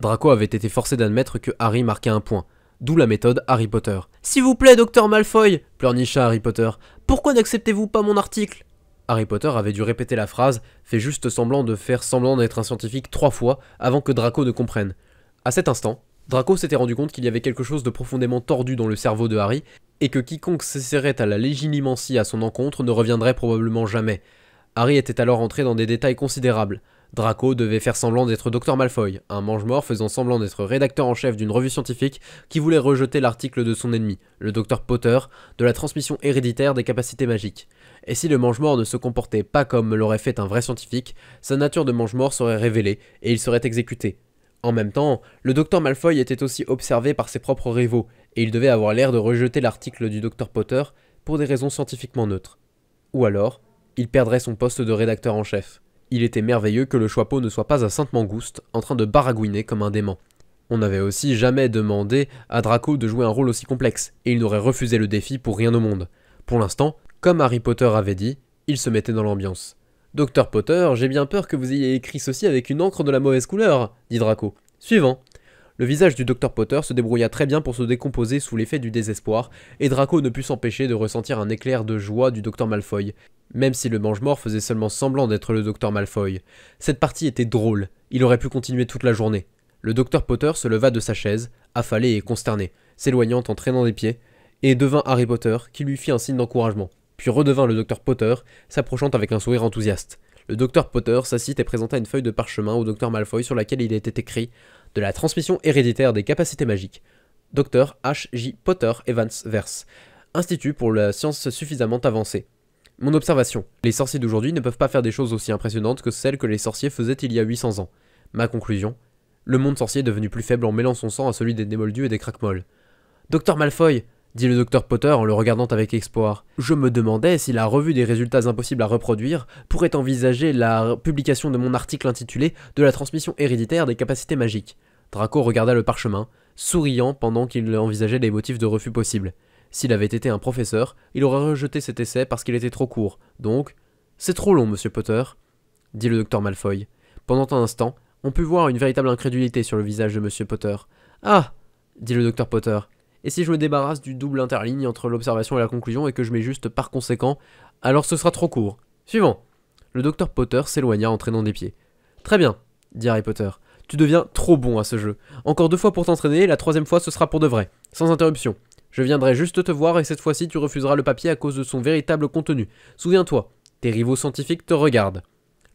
Draco avait été forcé d'admettre que Harry marquait un point, d'où la méthode Harry Potter. « S'il vous plaît, docteur Malfoy !» pleurnicha Harry Potter. « Pourquoi n'acceptez-vous pas mon article ?» Harry Potter avait dû répéter la phrase, fait juste semblant de faire semblant d'être un scientifique 3 fois avant que Draco ne comprenne. À cet instant, Draco s'était rendu compte qu'il y avait quelque chose de profondément tordu dans le cerveau de Harry, et que quiconque s'essaierait à la légilimencie à son encontre ne reviendrait probablement jamais. Harry était alors entré dans des détails considérables. Draco devait faire semblant d'être Dr Malfoy, un mange-mort faisant semblant d'être rédacteur en chef d'une revue scientifique qui voulait rejeter l'article de son ennemi, le Dr Potter, de la transmission héréditaire des capacités magiques. Et si le mange-mort ne se comportait pas comme l'aurait fait un vrai scientifique, sa nature de mange-mort serait révélée et il serait exécuté. En même temps, le Dr Malfoy était aussi observé par ses propres rivaux, et il devait avoir l'air de rejeter l'article du Dr Potter pour des raisons scientifiquement neutres. Ou alors, il perdrait son poste de rédacteur en chef. Il était merveilleux que le Choixpeau ne soit pas à Sainte-Mangouste, en train de baragouiner comme un dément. On n'avait aussi jamais demandé à Draco de jouer un rôle aussi complexe, et il n'aurait refusé le défi pour rien au monde. Pour l'instant, comme Harry Potter avait dit, il se mettait dans l'ambiance. « Docteur Potter, j'ai bien peur que vous ayez écrit ceci avec une encre de la mauvaise couleur, » dit Draco. « Suivant. » Le visage du Dr Potter se débrouilla très bien pour se décomposer sous l'effet du désespoir, et Draco ne put s'empêcher de ressentir un éclair de joie du Dr Malfoy, même si le mange-mort faisait seulement semblant d'être le Dr Malfoy. Cette partie était drôle, il aurait pu continuer toute la journée. Le Dr Potter se leva de sa chaise, affalé et consterné, s'éloignant en traînant des pieds, et devint Harry Potter, qui lui fit un signe d'encouragement, puis redevint le Dr Potter, s'approchant avec un sourire enthousiaste. Le Dr Potter s'assit et présenta une feuille de parchemin au Dr Malfoy sur laquelle il était écrit « De la transmission héréditaire des capacités magiques. Dr H.J. Potter Evans Verse. Institut pour la science suffisamment avancée. Mon observation. Les sorciers d'aujourd'hui ne peuvent pas faire des choses aussi impressionnantes que celles que les sorciers faisaient il y a 800 ans. Ma conclusion. Le monde sorcier est devenu plus faible en mêlant son sang à celui des Némoldus et des Craquemolles. Dr Malfoy, dit le Dr Potter en le regardant avec espoir. Je me demandais si la revue des résultats impossibles à reproduire pourrait envisager la publication de mon article intitulé « De la transmission héréditaire des capacités magiques ». Draco regarda le parchemin, souriant pendant qu'il envisageait les motifs de refus possibles. S'il avait été un professeur, il aurait rejeté cet essai parce qu'il était trop court. Donc, c'est trop long, monsieur Potter, dit le Dr Malfoy. Pendant un instant, on put voir une véritable incrédulité sur le visage de monsieur Potter. Ah, dit le Dr Potter. Et si je me débarrasse du double interligne entre l'observation et la conclusion et que je mets juste par conséquent, alors ce sera trop court. Suivant. Le Dr Potter s'éloigna en traînant des pieds. Très bien, dit Harry Potter. Tu deviens trop bon à ce jeu. Encore 2 fois pour t'entraîner, la 3e fois ce sera pour de vrai, sans interruption. Je viendrai juste te voir et cette fois-ci tu refuseras le papier à cause de son véritable contenu. Souviens-toi, tes rivaux scientifiques te regardent.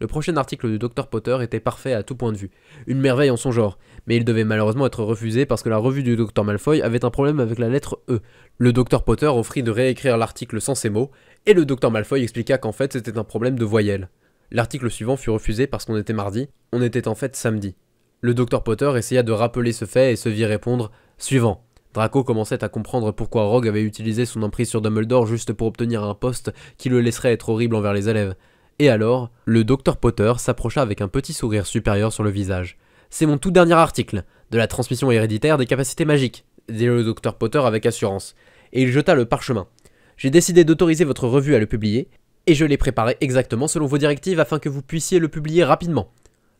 Le prochain article du Dr Potter était parfait à tout point de vue, une merveille en son genre, mais il devait malheureusement être refusé parce que la revue du Dr Malfoy avait un problème avec la lettre E. Le Dr Potter offrit de réécrire l'article sans ces mots, et le Dr Malfoy expliqua qu'en fait c'était un problème de voyelle. L'article suivant fut refusé parce qu'on était mardi, on était en fait samedi. Le Dr Potter essaya de rappeler ce fait et se vit répondre « Suivant ». Draco commençait à comprendre pourquoi Rogue avait utilisé son emprise sur Dumbledore juste pour obtenir un poste qui le laisserait être horrible envers les élèves. Et alors, le Dr Potter s'approcha avec un petit sourire supérieur sur le visage. « C'est mon tout dernier article, de la transmission héréditaire des capacités magiques », dit le Dr Potter avec assurance, et il jeta le parchemin. « J'ai décidé d'autoriser votre revue à le publier, et je l'ai préparé exactement selon vos directives afin que vous puissiez le publier rapidement. »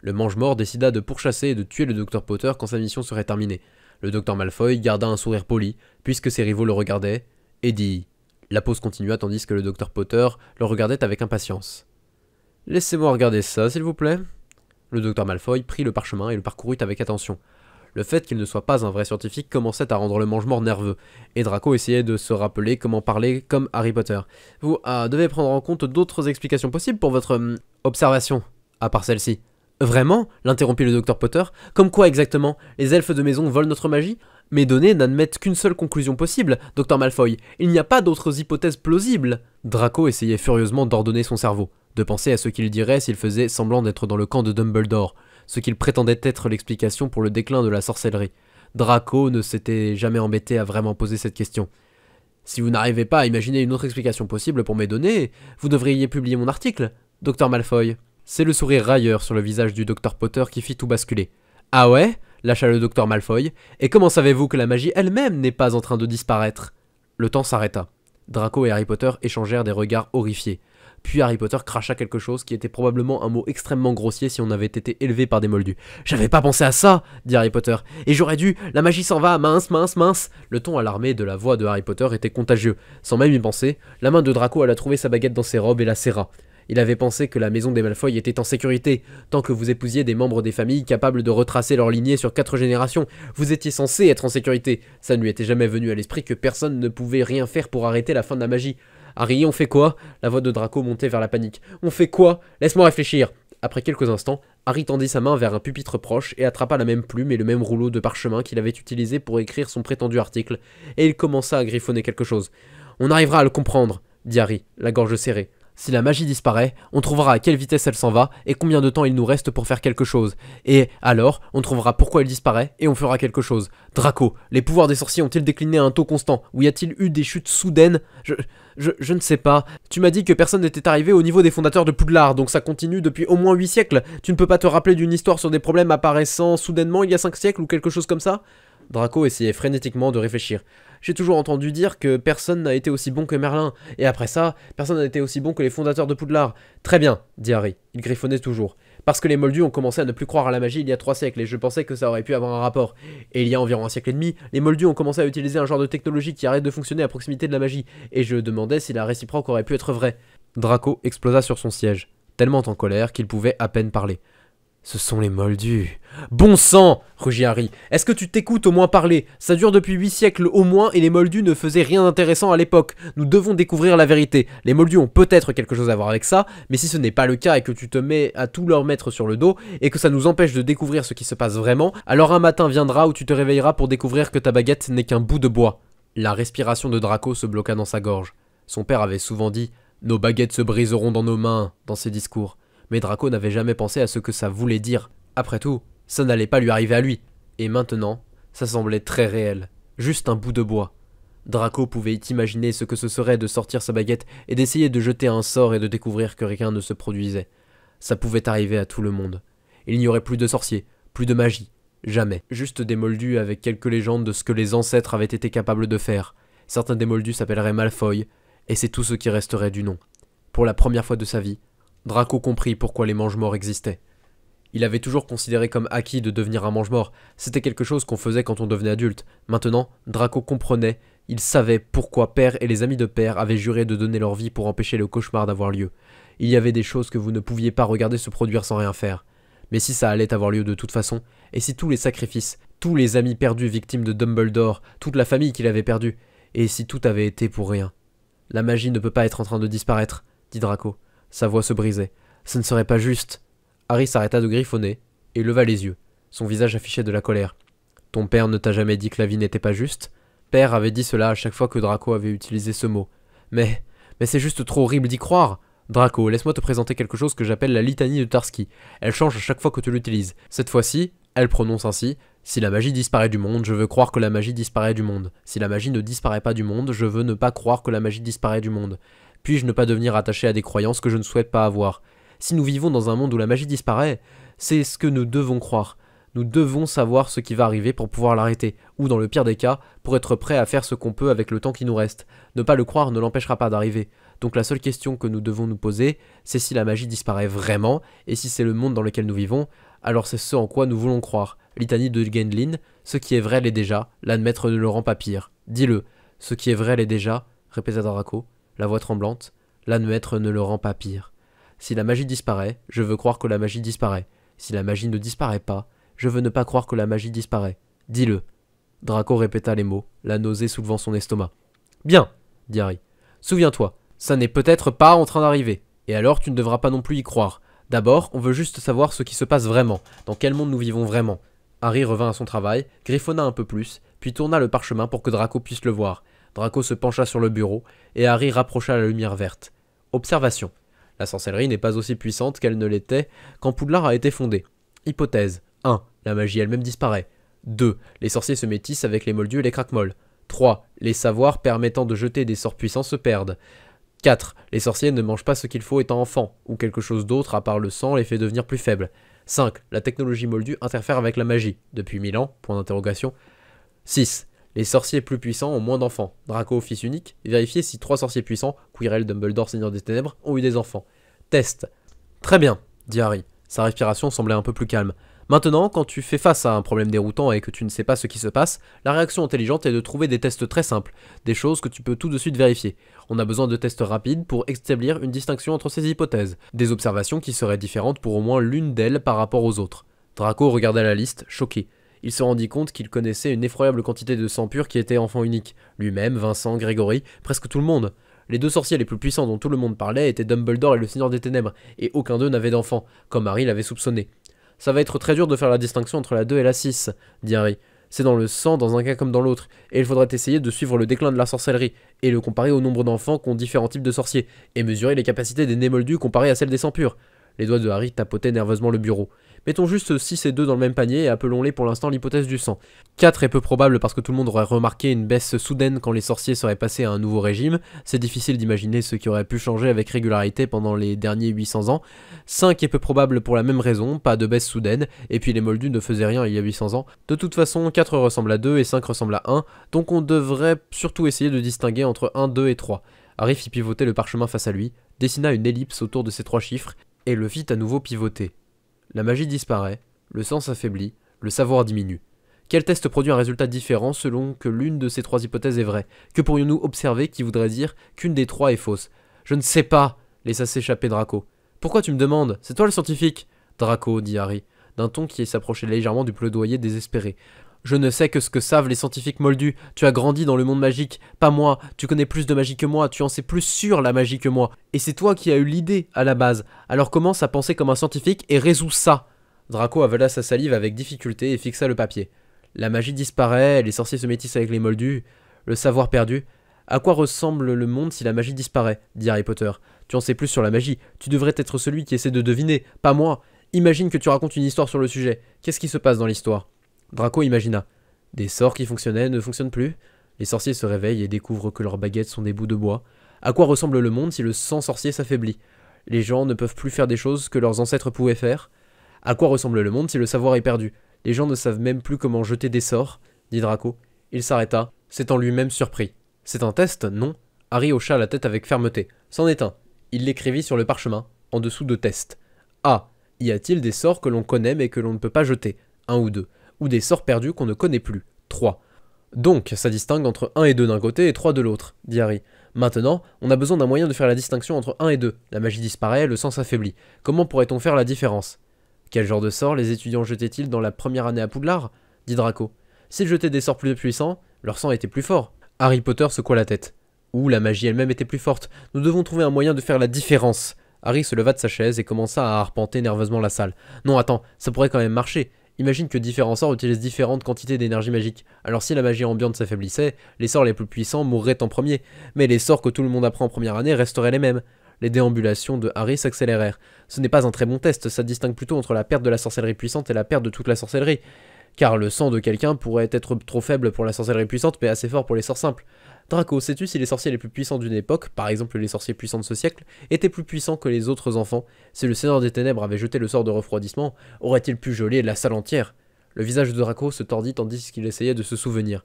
Le mange-mort décida de pourchasser et de tuer le Dr Potter quand sa mission serait terminée. Le Dr Malfoy garda un sourire poli, puisque ses rivaux le regardaient, et dit... La pause continua tandis que le Dr Potter le regardait avec impatience. « Laissez-moi regarder ça, s'il vous plaît ?» Le Dr Malfoy prit le parchemin et le parcourut avec attention. Le fait qu'il ne soit pas un vrai scientifique commençait à rendre le mange-mort nerveux, et Draco essayait de se rappeler comment parler comme Harry Potter. Vous devez prendre en compte d'autres explications possibles pour votre observation, à part celle-ci. Vraiment? L'interrompit le docteur Potter. Comme quoi exactement? Les elfes de maison volent notre magie? Mes données n'admettent qu'une seule conclusion possible, Docteur Malfoy. Il n'y a pas d'autres hypothèses plausibles. Draco essayait furieusement d'ordonner son cerveau, de penser à ce qu'il dirait s'il faisait semblant d'être dans le camp de Dumbledore, ce qu'il prétendait être l'explication pour le déclin de la sorcellerie. Draco ne s'était jamais embêté à vraiment poser cette question. Si vous n'arrivez pas à imaginer une autre explication possible pour mes données, vous devriez publier mon article, Docteur Malfoy. C'est le sourire railleur sur le visage du Docteur Potter qui fit tout basculer. Ah ouais? Lâcha le Docteur Malfoy. Et comment savez-vous que la magie elle-même n'est pas en train de disparaître? Le temps s'arrêta. Draco et Harry Potter échangèrent des regards horrifiés. Puis Harry Potter cracha quelque chose qui était probablement un mot extrêmement grossier si on avait été élevé par des moldus. « J'avais pas pensé à ça !» dit Harry Potter. « Et j'aurais dû, la magie s'en va, mince, mince, mince !» Le ton alarmé de la voix de Harry Potter était contagieux. Sans même y penser, la main de Draco alla trouver sa baguette dans ses robes et la serra. Il avait pensé que la maison des Malfoy était en sécurité, tant que vous épousiez des membres des familles capables de retracer leur lignée sur 4 générations. Vous étiez censé être en sécurité. Ça ne lui était jamais venu à l'esprit que personne ne pouvait rien faire pour arrêter la fin de la magie. Harry, on fait quoi? La voix de Draco montait vers la panique. On fait quoi? Laisse-moi réfléchir. Après quelques instants, Harry tendit sa main vers un pupitre proche et attrapa la même plume et le même rouleau de parchemin qu'il avait utilisé pour écrire son prétendu article, et il commença à griffonner quelque chose. On arrivera à le comprendre, dit Harry, la gorge serrée. Si la magie disparaît, on trouvera à quelle vitesse elle s'en va et combien de temps il nous reste pour faire quelque chose. Et alors, on trouvera pourquoi elle disparaît et on fera quelque chose. Draco, les pouvoirs des sorciers ont-ils décliné à un taux constant? Ou y a-t-il eu des chutes soudaines? Je ne sais pas. Tu m'as dit que personne n'était arrivé au niveau des fondateurs de Poudlard, donc ça continue depuis au moins 8 siècles. Tu ne peux pas te rappeler d'une histoire sur des problèmes apparaissant soudainement il y a 5 siècles ou quelque chose comme ça? Draco essayait frénétiquement de réfléchir. J'ai toujours entendu dire que personne n'a été aussi bon que Merlin, et après ça, personne n'a été aussi bon que les fondateurs de Poudlard. Très bien, dit Harry, il griffonnait toujours. Parce que les Moldus ont commencé à ne plus croire à la magie il y a 3 siècles, et je pensais que ça aurait pu avoir un rapport. Et il y a environ 1 siècle et demi, les Moldus ont commencé à utiliser un genre de technologie qui arrête de fonctionner à proximité de la magie, et je demandais si la réciproque aurait pu être vraie. Draco explosa sur son siège, tellement en colère qu'il pouvait à peine parler. Ce sont les Moldus. Bon sang, rugit Harry. Est-ce que tu t'écoutes au moins parler? Ça dure depuis 8 siècles au moins et les Moldus ne faisaient rien d'intéressant à l'époque. Nous devons découvrir la vérité. Les Moldus ont peut-être quelque chose à voir avec ça, mais si ce n'est pas le cas et que tu te mets à tout leur mettre sur le dos et que ça nous empêche de découvrir ce qui se passe vraiment, alors un matin viendra où tu te réveilleras pour découvrir que ta baguette n'est qu'un bout de bois. La respiration de Draco se bloqua dans sa gorge. Son père avait souvent dit « Nos baguettes se briseront dans nos mains » dans ses discours. Mais Draco n'avait jamais pensé à ce que ça voulait dire. Après tout, ça n'allait pas lui arriver à lui. Et maintenant, ça semblait très réel. Juste un bout de bois. Draco pouvait imaginer ce que ce serait de sortir sa baguette et d'essayer de jeter un sort et de découvrir que rien ne se produisait. Ça pouvait arriver à tout le monde. Il n'y aurait plus de sorciers, plus de magie. Jamais. Juste des moldus avec quelques légendes de ce que les ancêtres avaient été capables de faire. Certains des moldus s'appelleraient Malfoy, et c'est tout ce qui resterait du nom. Pour la première fois de sa vie, Draco comprit pourquoi les mange-morts existaient. Il avait toujours considéré comme acquis de devenir un mange-mort. C'était quelque chose qu'on faisait quand on devenait adulte. Maintenant, Draco comprenait, il savait pourquoi Père et les amis de Père avaient juré de donner leur vie pour empêcher le cauchemar d'avoir lieu. Il y avait des choses que vous ne pouviez pas regarder se produire sans rien faire. Mais si ça allait avoir lieu de toute façon, et si tous les sacrifices, tous les amis perdus victimes de Dumbledore, toute la famille qu'il avait perdue, et si tout avait été pour rien? La magie ne peut pas être en train de disparaître, dit Draco. Sa voix se brisait. Ce ne serait pas juste. Harry s'arrêta de griffonner et leva les yeux. Son visage affichait de la colère. Ton père ne t'a jamais dit que la vie n'était pas juste? Père avait dit cela à chaque fois que Draco avait utilisé ce mot. Mais c'est juste trop horrible d'y croire. Draco, laisse-moi te présenter quelque chose que j'appelle la litanie de Tarski. Elle change à chaque fois que tu l'utilises. Cette fois-ci, elle prononce ainsi. Si la magie disparaît du monde, je veux croire que la magie disparaît du monde. Si la magie ne disparaît pas du monde, je veux ne pas croire que la magie disparaît du monde. Puis-je ne pas devenir attaché à des croyances que je ne souhaite pas avoir? Si nous vivons dans un monde où la magie disparaît, c'est ce que nous devons croire. Nous devons savoir ce qui va arriver pour pouvoir l'arrêter, ou dans le pire des cas, pour être prêt à faire ce qu'on peut avec le temps qui nous reste. Ne pas le croire ne l'empêchera pas d'arriver. Donc la seule question que nous devons nous poser, c'est si la magie disparaît vraiment, et si c'est le monde dans lequel nous vivons, alors c'est ce en quoi nous voulons croire. Litanie de Gwendoline, ce qui est vrai l'est déjà, l'admettre ne le rend pas pire. Dis-le, ce qui est vrai l'est déjà, répéta Draco, la voix tremblante, l'admettre ne le rend pas pire. Si la magie disparaît, je veux croire que la magie disparaît. Si la magie ne disparaît pas, Je veux ne pas croire que la magie disparaît. Dis-le. Draco répéta les mots, la nausée soulevant son estomac. Bien, dit Harry. Souviens-toi, ça n'est peut-être pas en train d'arriver. Et alors tu ne devras pas non plus y croire. D'abord, on veut juste savoir ce qui se passe vraiment, dans quel monde nous vivons vraiment. Harry revint à son travail, griffonna un peu plus, puis tourna le parchemin pour que Draco puisse le voir. Draco se pencha sur le bureau, et Harry rapprocha la lumière verte. Observation. La sorcellerie n'est pas aussi puissante qu'elle ne l'était quand Poudlard a été fondé. Hypothèse. 1. La magie elle-même disparaît. 2. Les sorciers se métissent avec les moldus et les craquemolles. 3. Les savoirs permettant de jeter des sorts puissants se perdent. 4. Les sorciers ne mangent pas ce qu'il faut étant enfants, ou quelque chose d'autre à part le sang les fait devenir plus faibles. 5. La technologie moldue interfère avec la magie, depuis 1000 ans, point d'interrogation. 6. Les sorciers plus puissants ont moins d'enfants. Draco, fils unique, vérifiez si 3 sorciers puissants, Quirrell, Dumbledore, Seigneur des Ténèbres, ont eu des enfants. Test. Très bien, dit Harry. Sa respiration semblait un peu plus calme. Maintenant, quand tu fais face à un problème déroutant et que tu ne sais pas ce qui se passe, la réaction intelligente est de trouver des tests très simples, des choses que tu peux tout de suite vérifier. On a besoin de tests rapides pour établir une distinction entre ces hypothèses, des observations qui seraient différentes pour au moins l'une d'elles par rapport aux autres. Draco regarda la liste, choqué. Il se rendit compte qu'il connaissait une effroyable quantité de sang pur qui était enfant unique. Lui-même, Vincent, Grégory, presque tout le monde. Les 2 sorciers les plus puissants dont tout le monde parlait étaient Dumbledore et le Seigneur des Ténèbres, et aucun d'eux n'avait d'enfant, comme Harry l'avait soupçonné. Ça va être très dur de faire la distinction entre la 2 et la 6, dit Harry. C'est dans le sang dans un cas comme dans l'autre, et il faudrait essayer de suivre le déclin de la sorcellerie, et le comparer au nombre d'enfants qu'ont différents types de sorciers, et mesurer les capacités des nés moldus comparées à celles des sangs purs. Les doigts de Harry tapotaient nerveusement le bureau. Mettons juste 6 et 2 dans le même panier et appelons-les pour l'instant l'hypothèse du sang. 4 est peu probable parce que tout le monde aurait remarqué une baisse soudaine quand les sorciers seraient passés à un nouveau régime. C'est difficile d'imaginer ce qui aurait pu changer avec régularité pendant les derniers 800 ans. 5 est peu probable pour la même raison, pas de baisse soudaine, et puis les moldus ne faisaient rien il y a 800 ans. De toute façon, 4 ressemble à 2 et 5 ressemble à 1, donc on devrait surtout essayer de distinguer entre 1, 2 et 3. Harry fit pivoter le parchemin face à lui, dessina une ellipse autour de ces 3 chiffres, et le fit à nouveau pivoter. La magie disparaît, le sang s'affaiblit, le savoir diminue. Quel test produit un résultat différent selon que l'une de ces 3 hypothèses est vraie? Que pourrions-nous observer qui voudrait dire qu'une des 3 est fausse? Je ne sais pas, laissa s'échapper Draco. Pourquoi tu me demandes? C'est toi le scientifique? Draco, dit Harry, d'un ton qui s'approchait légèrement du plaidoyer désespéré. Je ne sais que ce que savent les scientifiques moldus. Tu as grandi dans le monde magique, pas moi. Tu connais plus de magie que moi, tu en sais plus sur la magie que moi. Et c'est toi qui as eu l'idée à la base. Alors commence à penser comme un scientifique et résous ça. Draco avala sa salive avec difficulté et fixa le papier. La magie disparaît, les sorciers se métissent avec les moldus, le savoir perdu. À quoi ressemble le monde si la magie disparaît? Dit Harry Potter. Tu en sais plus sur la magie. Tu devrais être celui qui essaie de deviner, pas moi. Imagine que tu racontes une histoire sur le sujet. Qu'est-ce qui se passe dans l'histoire? Draco imagina. Des sorts qui fonctionnaient ne fonctionnent plus. Les sorciers se réveillent et découvrent que leurs baguettes sont des bouts de bois. À quoi ressemble le monde si le sang sorcier s'affaiblit? Les gens ne peuvent plus faire des choses que leurs ancêtres pouvaient faire. À quoi ressemble le monde si le savoir est perdu? Les gens ne savent même plus comment jeter des sorts, dit Draco. Il s'arrêta, s'étant lui-même surpris. C'est un test, non? Harry hocha la tête avec fermeté. C'en est un. Il l'écrivit sur le parchemin, en dessous de test. A. Y a-t-il des sorts que l'on connaît mais que l'on ne peut pas jeter? 1 ou 2. Ou des sorts perdus qu'on ne connaît plus. 3. Donc, ça distingue entre 1 et 2 d'un côté et 3 de l'autre, dit Harry. Maintenant, on a besoin d'un moyen de faire la distinction entre 1 et 2. La magie disparaît, le sang s'affaiblit. Comment pourrait-on faire la différence? Quel genre de sorts les étudiants jetaient-ils dans la première année à Poudlard? Dit Draco. S'ils jetaient des sorts plus puissants, leur sang était plus fort. Harry Potter secoua la tête. Ou la magie elle-même était plus forte. Nous devons trouver un moyen de faire la différence. Harry se leva de sa chaise et commença à arpenter nerveusement la salle. Non, attends, ça pourrait quand même marcher. Imagine que différents sorts utilisent différentes quantités d'énergie magique. Alors si la magie ambiante s'affaiblissait, les sorts les plus puissants mourraient en premier, mais les sorts que tout le monde apprend en première année resteraient les mêmes. Les déambulations de Harry s'accélérèrent. Ce n'est pas un très bon test, ça distingue plutôt entre la perte de la sorcellerie puissante et la perte de toute la sorcellerie. Car le sang de quelqu'un pourrait être trop faible pour la sorcellerie puissante mais assez fort pour les sorts simples. Draco, sais-tu si les sorciers les plus puissants d'une époque, par exemple les sorciers puissants de ce siècle, étaient plus puissants que les autres enfants? Si le Seigneur des Ténèbres avait jeté le sort de refroidissement, aurait-il pu geler la salle entière? Le visage de Draco se tordit tandis qu'il essayait de se souvenir.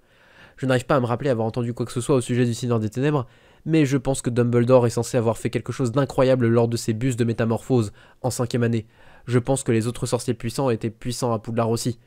Je n'arrive pas à me rappeler avoir entendu quoi que ce soit au sujet du Seigneur des Ténèbres, mais je pense que Dumbledore est censé avoir fait quelque chose d'incroyable lors de ses bus de métamorphose, en 5e année. Je pense que les autres sorciers puissants étaient puissants à Poudlard aussi.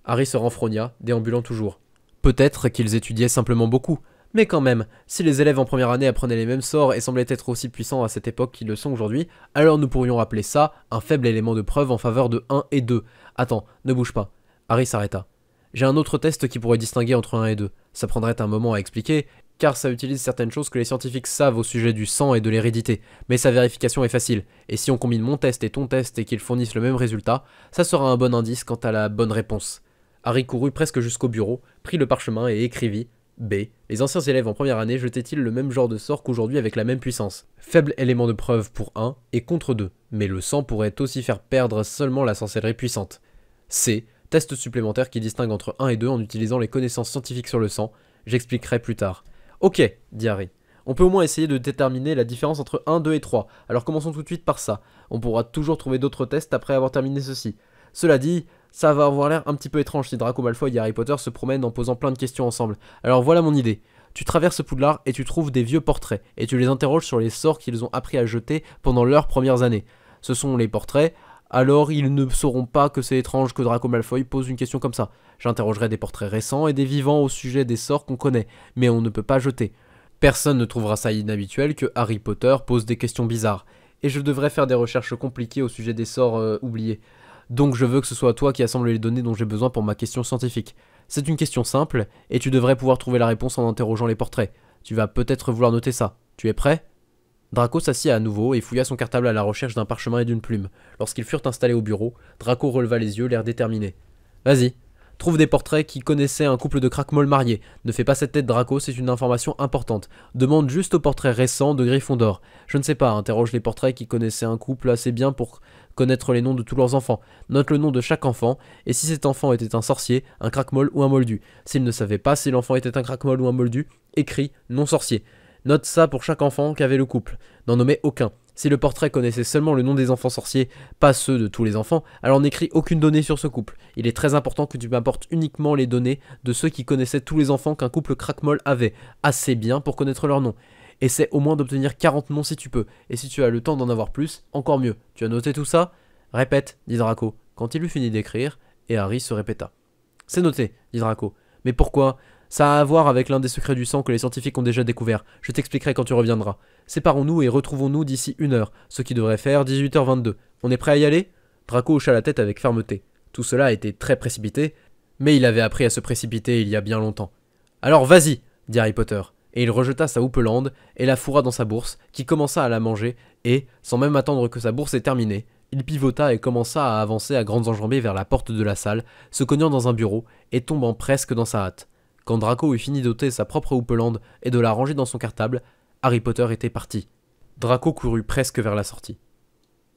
Harry se renfrogna, déambulant toujours. Peut-être qu'ils étudiaient simplement beaucoup. Mais quand même, si les élèves en première année apprenaient les mêmes sorts et semblaient être aussi puissants à cette époque qu'ils le sont aujourd'hui, alors nous pourrions appeler ça un faible élément de preuve en faveur de 1 et 2. Attends, ne bouge pas. Harry s'arrêta. J'ai un autre test qui pourrait distinguer entre 1 et 2. Ça prendrait un moment à expliquer, car ça utilise certaines choses que les scientifiques savent au sujet du sang et de l'hérédité, mais sa vérification est facile, et si on combine mon test et ton test et qu'ils fournissent le même résultat, ça sera un bon indice quant à la bonne réponse. Harry courut presque jusqu'au bureau, prit le parchemin et écrivit « B. Les anciens élèves en première année jetaient-ils le même genre de sort qu'aujourd'hui avec la même puissance? Faible élément de preuve pour 1 et contre 2, mais le sang pourrait aussi faire perdre seulement la sorcellerie puissante. C. Test supplémentaire qui distingue entre 1 et 2 en utilisant les connaissances scientifiques sur le sang. J'expliquerai plus tard. » Ok, dit Harry. On peut au moins essayer de déterminer la différence entre 1, 2 et 3. Alors commençons tout de suite par ça. On pourra toujours trouver d'autres tests après avoir terminé ceci. Cela dit, ça va avoir l'air un petit peu étrange si Draco Malfoy et Harry Potter se promènent en posant plein de questions ensemble. Alors voilà mon idée. Tu traverses Poudlard et tu trouves des vieux portraits, et tu les interroges sur les sorts qu'ils ont appris à jeter pendant leurs premières années. Ce sont les portraits, alors ils ne sauront pas que c'est étrange que Draco Malfoy pose une question comme ça. J'interrogerai des portraits récents et des vivants au sujet des sorts qu'on connaît, mais on ne peut pas jeter. Personne ne trouvera ça inhabituel que Harry Potter pose des questions bizarres, et je devrais faire des recherches compliquées au sujet des sorts oubliés. Donc je veux que ce soit toi qui assemble les données dont j'ai besoin pour ma question scientifique. C'est une question simple, et tu devrais pouvoir trouver la réponse en interrogeant les portraits. Tu vas peut-être vouloir noter ça. Tu es prêt ? Draco s'assit à nouveau et fouilla son cartable à la recherche d'un parchemin et d'une plume. Lorsqu'ils furent installés au bureau, Draco releva les yeux, l'air déterminé. « Vas-y, trouve des portraits qui connaissaient un couple de crackmolls mariés. Ne fais pas cette tête, Draco, c'est une information importante. Demande juste aux portraits récents de Gryffondor. Je ne sais pas, interroge les portraits qui connaissaient un couple assez bien pour connaître les noms de tous leurs enfants. Note le nom de chaque enfant, et si cet enfant était un sorcier, un crackmoll ou un moldu. S'il ne savait pas si l'enfant était un crackmoll ou un moldu, écris non sorcier. Note ça pour chaque enfant qu'avait le couple. N'en nommez aucun. Si le portrait connaissait seulement le nom des enfants sorciers, pas ceux de tous les enfants, alors n'écris aucune donnée sur ce couple. Il est très important que tu m'apportes uniquement les données de ceux qui connaissaient tous les enfants qu'un couple crackmoll avait, assez bien pour connaître leur nom. Essaie au moins d'obtenir 40 noms si tu peux, et si tu as le temps d'en avoir plus, encore mieux. Tu as noté tout ça ? Répète, dit Draco, quand il eut fini d'écrire, et Harry se répéta. C'est noté, dit Draco. Mais pourquoi ? Ça a à voir avec l'un des secrets du sang que les scientifiques ont déjà découvert. Je t'expliquerai quand tu reviendras. Séparons-nous et retrouvons-nous d'ici 1 heure, ce qui devrait faire 18h22. On est prêt à y aller ? Draco hocha la tête avec fermeté. Tout cela a été très précipité, mais il avait appris à se précipiter il y a bien longtemps. Alors vas-y, dit Harry Potter, et il rejeta sa houppelande et la fourra dans sa bourse, qui commença à la manger, et, sans même attendre que sa bourse ait terminé, il pivota et commença à avancer à grandes enjambées vers la porte de la salle, se cognant dans un bureau et tombant presque dans sa hâte. Quand Draco eut fini d'ôter sa propre houppelande et de la ranger dans son cartable, Harry Potter était parti. Draco courut presque vers la sortie.